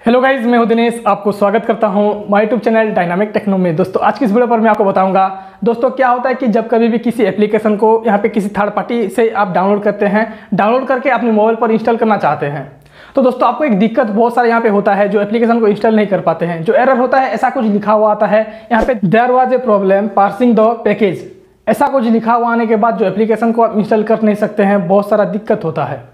Hello guys, मैं हूं दिनेश। आपको स्वागत करता हूं my YouTube channel dynamic techno में। दोस्तों आज की इस वीडियो पर मैं आपको बताऊंगा दोस्तों क्या होता है कि जब कभी भी किसी एप्लीकेशन को यहाँ पे किसी थर्ड पार्टी से आप डाउनलोड करते हैं, डाउनलोड करके अपने मोबाइल पर इंस्टॉल करना चाहते हैं, तो दोस्तों आपको एक दिक्कत बहुत सारा यहाँ पे होता है, जो एप्लीकेशन को इंस्टॉल नहीं कर पाते हैं। जो एरर होता है ऐसा कुछ लिखा हुआ आता है यहाँ पे, there was a problem parsing the package, ऐसा कुछ लिखा हुआ आने के बाद जो एप्लीकेशन को आप इंस्टॉल कर नहीं सकते हैं, बहुत सारा दिक्कत होता है।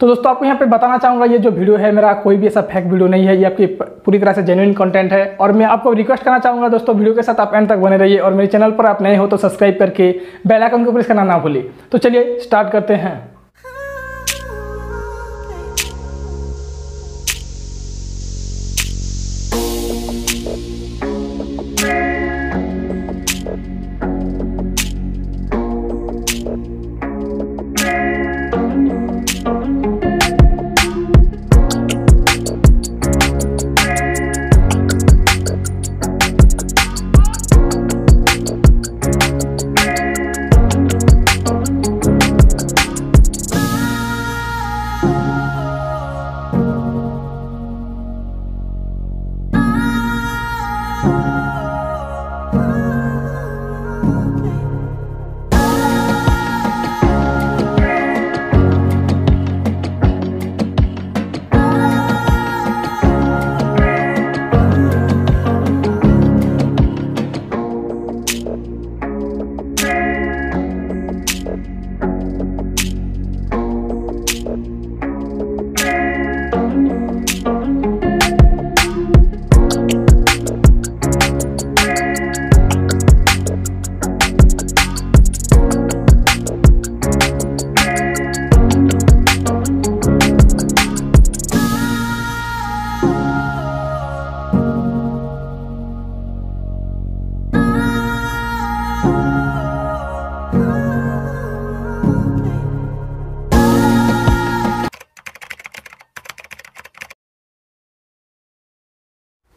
तो दोस्तों आपको यहाँ पे बताना चाहूँगा, ये जो वीडियो है मेरा कोई भी ऐसा फेक वीडियो नहीं है, ये आपकी पूरी तरह से जेन्युइन कंटेंट है। और मैं आपको रिक्वेस्ट करना चाहूँगा दोस्तों, वीडियो के साथ आप एंड तक बने रहिए और मेरे चैनल पर आप नए हो तो सब्सक्राइब करके बेल आइकन को प्रेस करना ना भूलिए। तो चलिए स्टार्ट करते हैं।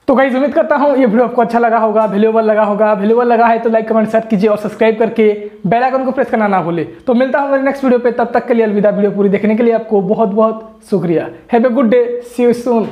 तो गाइस उम्मीद करता हूँ ये वीडियो आपको अच्छा लगा होगा, वैल्यूएबल लगा है तो लाइक कमेंट शेयर कीजिए और सब्सक्राइब करके बेल आइकन को प्रेस करना ना भूले। तो मिलता हूँ मेरे नेक्स्ट वीडियो पे, तब तक के लिए अलविदा। वीडियो पूरी देखने के लिए आपको बहुत बहुत शुक्रिया। Have a good day, see you soon.